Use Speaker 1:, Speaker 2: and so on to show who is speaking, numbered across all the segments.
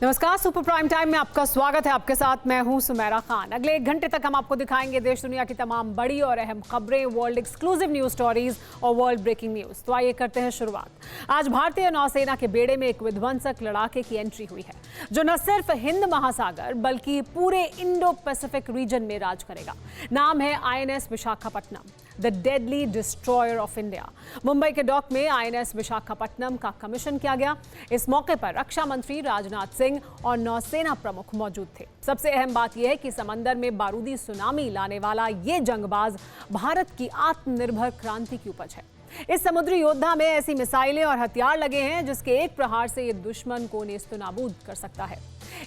Speaker 1: नमस्कार, super prime time में आपका स्वागत है। आपके साथ मैं हूं सुमेरा खान। अगले 1 घंटे तक हम आपको दिखाएंगे देश दुनिया की तमाम बड़ी और अहम खबरें, वर्ल्ड एक्सक्लूसिव न्यूज स्टोरीज और वर्ल्ड ब्रेकिंग न्यूज। तो आइए करते हैं शुरुआत। आज भारतीय नौसेना के बेड़े में एक विध्वंसक लड़ाके की एंट्री हुई है, जो न सिर्फ हिंद महासागर बल्कि पूरे इंडो पैसिफिक रीजन में राज करेगा। नाम है INS Visakhapatnam, the deadly destroyer of India. Mumbai के डॉक में INS विशाखापट्टनम का कमीशन किया गया। इस मौके पर रक्षा मंत्री राजनाथ सिंह और नौसेना प्रमुख मौजूद थे। सबसे अहम बात यह है कि समंदर में बारूदी सुनामी लाने वाला ये जंगबाज भारत की आत्मनिर्भर क्रांति की उपज है। इस समुद्री योद्धा में ऐसी मिसाइलें और हथियार लगे हैं जिसके एक प्रहार से ये दुश्मन को नेस्तनाबूद कर सकता है।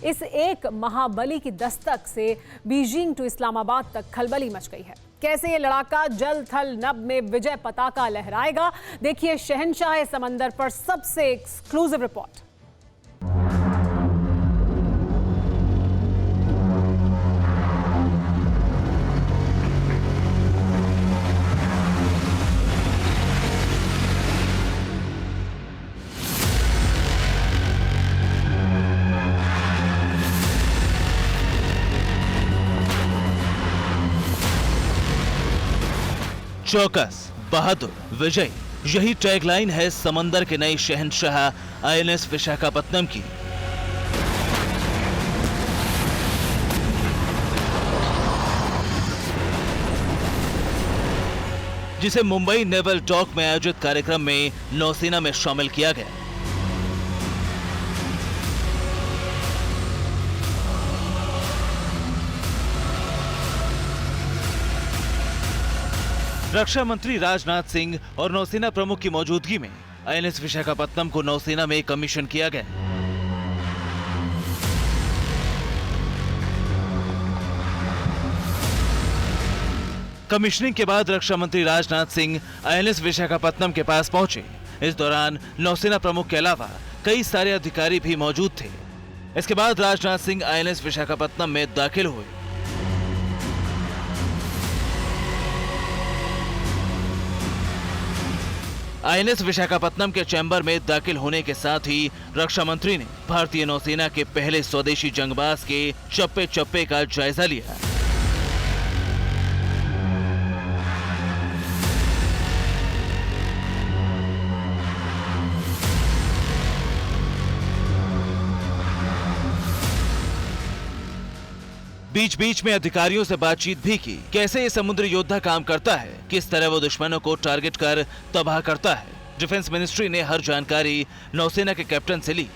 Speaker 1: इस एक महाबली की दस्तक से बीजिंग टू इस्लामाबाद तक खलबली मच गई है। कैसे ये लड़ाका जल थल नभ में विजय पताका लहराएगा, देखिए शहंशाह समंदर पर सबसे एक्सक्लूसिव रिपोर्ट।
Speaker 2: चौकस, बहादुर, विजय, यही टैगलाइन है समंदर के नए शहंशाह INS विशाखापट्टनम की। जिसे मुंबई नेवल डॉक में आयोजित कार्यक्रम में नौसेना में शामिल किया गया। रक्षा मंत्री राजनाथ सिंह और नौसेना प्रमुख की मौजूदगी में INS विशाखापट्टनम को नौसेना में कमीशन किया गया। कमीशनिंग के बाद रक्षा मंत्री राजनाथ सिंह INS विशाखापट्टनम के पास पहुंचे। इस दौरान नौसेना प्रमुख के अलावा कई सारे अधिकारी भी मौजूद थे। इसके बाद राजनाथ सिंह INS विशाखापट्टनम में दाखिल हुए। INS विशाखापट्टनम के चैम्बर में दाखिल होने के साथ ही रक्षा मंत्री ने भारतीय नौसेना के पहले स्वदेशी जंगबाज के चप्पे चप्पे का जायजा लिया। बीच बीच में अधिकारियों से बातचीत भी की। कैसे ये समुद्री योद्धा काम करता है, किस तरह वो दुश्मनों को टारगेट कर तबाह करता है, डिफेंस मिनिस्ट्री ने हर जानकारी नौसेना के कैप्टन से ली।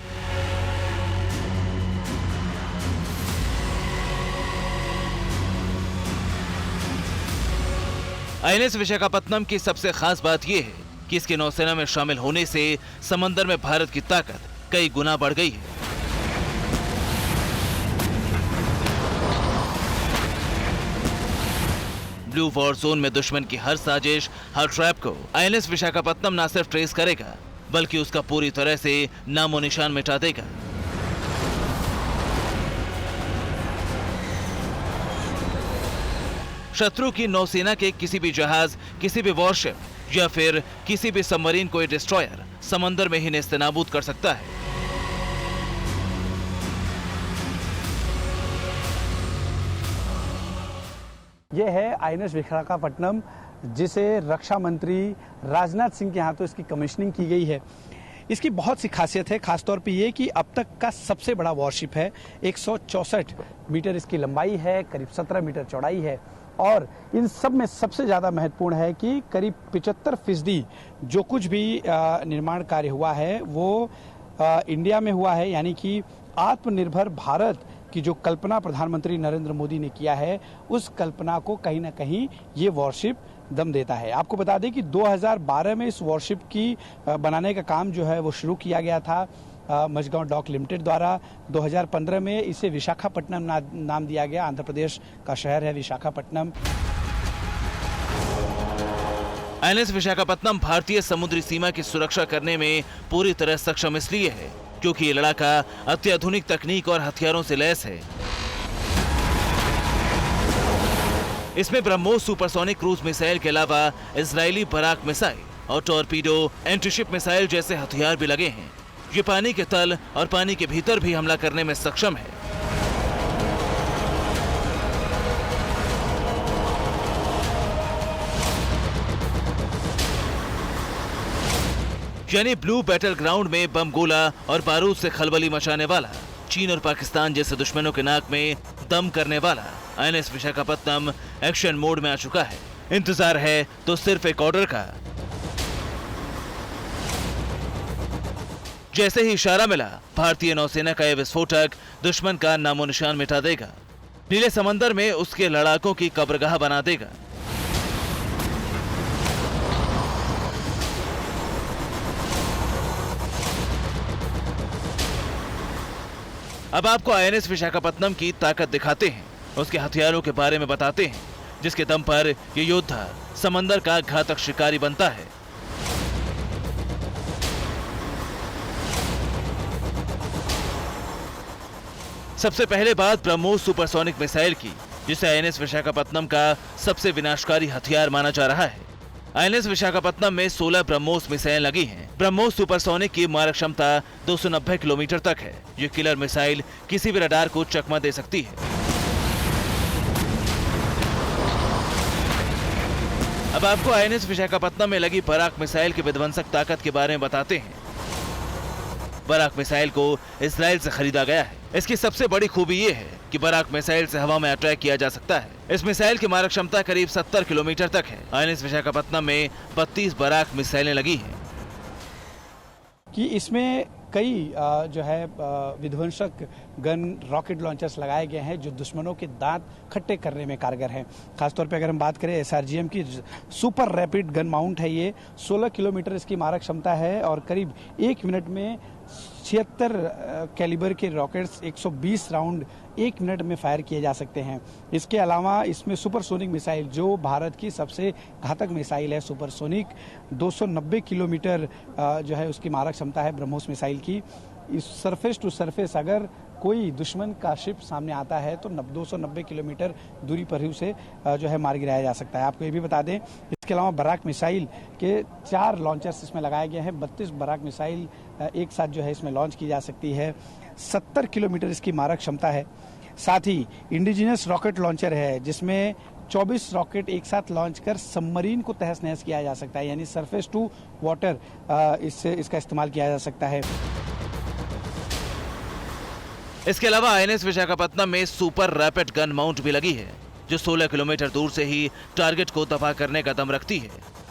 Speaker 2: INS विशाखापट्टनम की सबसे खास बात यह है कि इसके नौसेना में शामिल होने से समंदर में भारत की ताकत कई गुना बढ़ गई है। ब्लू वॉर जोन में दुश्मन की हर साजिश, हर ट्रैप को INS विशाखापट्टनम न सिर्फ ट्रेस करेगा बल्कि उसका पूरी तरह से नामो निशान मिटा देगा। शत्रु की नौसेना के किसी भी जहाज, किसी भी वॉरशिप या फिर किसी भी सबमरीन को डिस्ट्रॉयर समंदर में ही नेस्तनाबूद कर सकता है।
Speaker 3: ये है INS विशाखापट्टनम, जिसे रक्षा मंत्री राजनाथ सिंह के हाथों इसकी कमीशनिंग की गई है। इसकी बहुत सी खासियत है, खासतौर पे ये कि अब तक का सबसे बड़ा वॉरशिप है। 164 मीटर इसकी लंबाई है, करीब 17 मीटर चौड़ाई है और इन सब में सबसे ज़्यादा महत्वपूर्ण है कि करीब 75% जो कुछ भी निर्माण कार्य हुआ है वो इंडिया में हुआ है। यानी कि आत्मनिर्भर भारत की जो कल्पना प्रधानमंत्री नरेंद्र मोदी ने किया है, उस कल्पना को कहीं ना कहीं ये वॉरशिप दम देता है। आपको बता दें कि 2012 में इस वॉरशिप की बनाने का काम जो है वो शुरू किया गया था मझगांव डॉक लिमिटेड द्वारा। 2015 में इसे विशाखापट्टनम नाम दिया गया। आंध्र प्रदेश का शहर है विशाखापट्टनम।
Speaker 2: INS विशाखापट्टनम भारतीय समुद्री सीमा की सुरक्षा करने में पूरी तरह सक्षम इसलिए है क्योंकि ये लड़ाका अत्याधुनिक तकनीक और हथियारों से लैस है। इसमें ब्रह्मोस सुपरसोनिक क्रूज मिसाइल के अलावा इजरायली बराक मिसाइल और टॉर्पीडो, एंटीशिप मिसाइल जैसे हथियार भी लगे हैं। ये पानी के तल और पानी के भीतर भी हमला करने में सक्षम है। यानी ब्लू बैटल ग्राउंड में बम गोला और बारूद से खलबली मचाने वाला, चीन और पाकिस्तान जैसे दुश्मनों के नाक में दम करने वाला आईएनएस विशाखापत्तनम एक्शन मोड में आ चुका है। इंतजार है तो सिर्फ एक ऑर्डर का। जैसे ही इशारा मिला, भारतीय नौसेना का यह विस्फोटक दुश्मन का नामो निशान मिटा देगा, नीले समंदर में उसके लड़ाकों की कब्रगाह बना देगा। अब आपको आईएनएस विशाखापत्तनम की ताकत दिखाते हैं, उसके हथियारों के बारे में बताते हैं, जिसके दम पर ये योद्धा समंदर का घातक शिकारी बनता है। सबसे पहले बात ब्रह्मोस सुपरसोनिक मिसाइल की, जिसे आईएनएस विशाखापत्तनम का सबसे विनाशकारी हथियार माना जा रहा है। आईएनएस विशाखापत्तनम में 16 ब्रह्मोस मिसाइल लगी हैं। ब्रह्मोस सुपरसोनिक की मारक क्षमता 290 किलोमीटर तक है। ये किलर मिसाइल किसी भी रडार को चकमा दे सकती है। अब आपको आईएनएस विशाखापत्तनम में लगी बराक मिसाइल की विध्वंसक ताकत के बारे में बताते हैं। बराक मिसाइल को इजराइल से खरीदा गया है। इसकी सबसे बड़ी खूबी यह है कि बराक मिसाइल से हवा में अटैक किया जा सकता है। इस मिसाइल की मारक क्षमता करीब 70 किलोमीटर तक है। आईएनएस विशाखापत्तनम में 32 बराक मिसाइलें लगी हैं।
Speaker 3: कि इसमें कई जो है विध्वंसक गन रॉकेट लॉन्चर्स लगाए गए हैं जो दुश्मनों के दांत खट्टे करने में कारगर हैं। खासतौर पे अगर हम बात करें एसआरजीएम की सुपर रैपिड गन माउंट है, ये 16 किलोमीटर इसकी मारक क्षमता है और करीब 1 मिनट में 76 कैलिबर के रॉकेट्स 120 राउंड 1 मिनट में फायर किए जा सकते हैं। इसके अलावा इसमें सुपरसोनिक मिसाइल, जो भारत की सबसे घातक मिसाइल है सुपरसोनिक, 290 किलोमीटर जो है उसकी मारक क्षमता है ब्रह्मोस मिसाइल की। इस सरफेस टू सरफेस अगर कोई दुश्मन का शिप सामने आता है तो 290 किलोमीटर दूरी पर ही उसे जो है मार गिराया जा सकता है। आपको ये भी बता दें, इसके अलावा बराक मिसाइल के 4 लॉन्चर्स इसमें लगाए गए हैं। 32 बराक मिसाइल एक साथ जो है इसमें लॉन्च की जा सकती है। 70 किलोमीटर इसकी मारक क्षमता है। साथ ही इंडिजिनस रॉकेट लॉन्चर है जिसमें 24 रॉकेट एक साथ लॉन्च कर सबमरीन को तहस नहस किया जा सकता है, यानी सरफेस टू वाटर इससे इसका इस्तेमाल किया जा सकता है।
Speaker 2: इसके अलावा आईएनएस विशाखापत्तनम में सुपर रैपिड गन माउंट भी लगी है, जो 16 किलोमीटर दूर से ही टारगेट को तबाह करने का दम रखती है।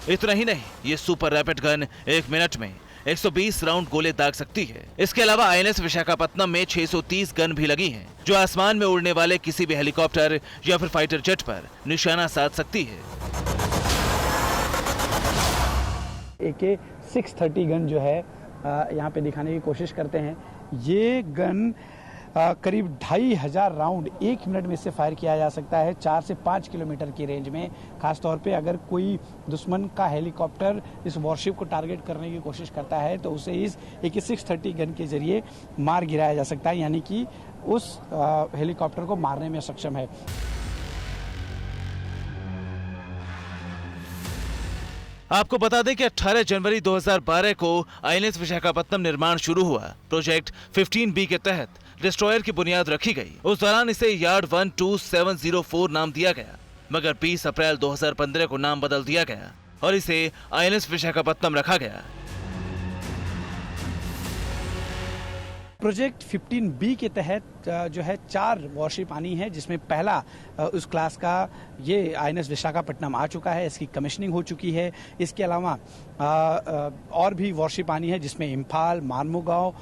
Speaker 2: इतना ही नहीं, ये सुपर रैपिड गन 1 मिनट में 120 राउंड गोले दाग सकती है। इसके अलावा आईएनएस विशाखापत्तनम में 630 गन भी लगी हैं, जो आसमान में उड़ने वाले किसी भी हेलीकॉप्टर या फिर फाइटर जेट पर निशाना साध सकती है।
Speaker 3: AK-630 गन जो है यहाँ पे दिखाने की कोशिश करते हैं। ये गन करीब 2500 राउंड 1 मिनट में इससे फायर किया जा सकता है 4 से 5 किलोमीटर की रेंज में। खासतौर पे अगर कोई दुश्मन का हेलीकॉप्टर इस वॉरशिप को टारगेट करने की कोशिश करता है तो उसे इस AK-630 गन के जरिए मार गिराया जा सकता है, यानी कि उस हेलीकॉप्टर को मारने में सक्षम है।
Speaker 2: आपको बता दें कि 18 जनवरी 2012 को आईएनएस विशाखापत्तनम निर्माण शुरू हुआ। प्रोजेक्ट 15B के तहत डिस्ट्रॉयर की बुनियाद रखी गई। उस दौरान इसे यार्ड 12704 नाम दिया गया, मगर 20 अप्रैल 2015 को नाम बदल दिया गया और इसे आईएनएस विशाखापत्तनम रखा गया।
Speaker 3: प्रोजेक्ट 15B के तहत जो है 4 वॉरशिप आनी है, जिसमें पहला उस क्लास का ये आईएनएस विशाखापट्टनम आ चुका है, इसकी कमिश्निंग हो चुकी है। इसके अलावा और भी वॉरशिप आनी है, जिसमें इम्फाल, मानमुगांव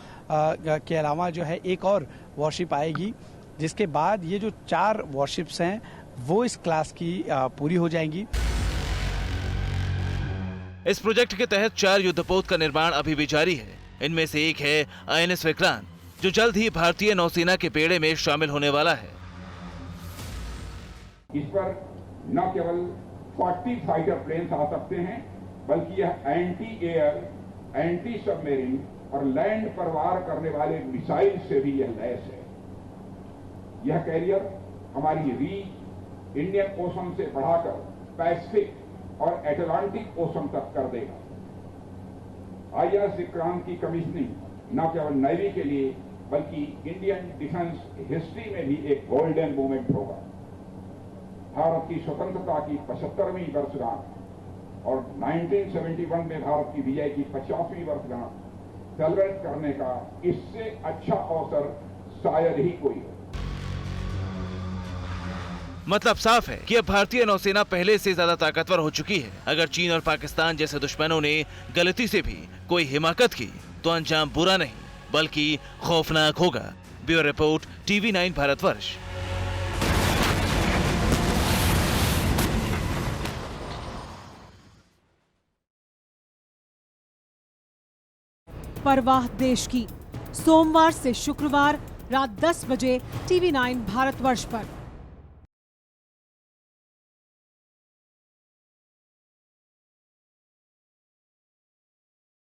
Speaker 3: के अलावा जो है एक और वॉरशिप आएगी, जिसके बाद ये जो 4 वॉरशिप्स हैं वो इस क्लास की पूरी हो जाएंगी।
Speaker 2: इस प्रोजेक्ट के तहत 4 युद्धपोत का निर्माण अभी भी जारी है। इनमें से एक है आईएनएस विक्रांत, जो जल्द ही भारतीय नौसेना के बेड़े में शामिल होने वाला है।
Speaker 4: इस पर न केवल 40 फाइटर प्लेन्स आ सकते हैं, बल्कि यह एंटी एयर, एंटी सबमरीन और लैंड पर वार करने वाले मिसाइल से भी यह लैस है। यह कैरियर हमारी रीच इंडियन ओशन से बढ़ाकर पैसिफिक और अटलांटिक ओशन तक कर देगा। आईएनएस विक्रांत की कमिश्निंग न केवल नेवी के लिए बल्कि इंडियन डिफेंस हिस्ट्री में भी एक गोल्डन मोमेंट होगा। भारत की स्वतंत्रता की 75वीं वर्षगांठ और 1971 में भारत की विजय की 50वीं वर्षगांठ सेलिब्रेट करने का इससे अच्छा अवसर शायद ही कोई हो।
Speaker 2: मतलब साफ है कि अब भारतीय नौसेना पहले से ज्यादा ताकतवर हो चुकी है। अगर चीन और पाकिस्तान जैसे दुश्मनों ने गलती से भी कोई हिमाकत की तो अंजाम बुरा नहीं बल्कि खौफनाक होगा। Bureau report, TV9 Bharatvarsh.
Speaker 1: परवाह देश की, सोमवार से शुक्रवार रात 10 बजे TV9 भारतवर्ष पर।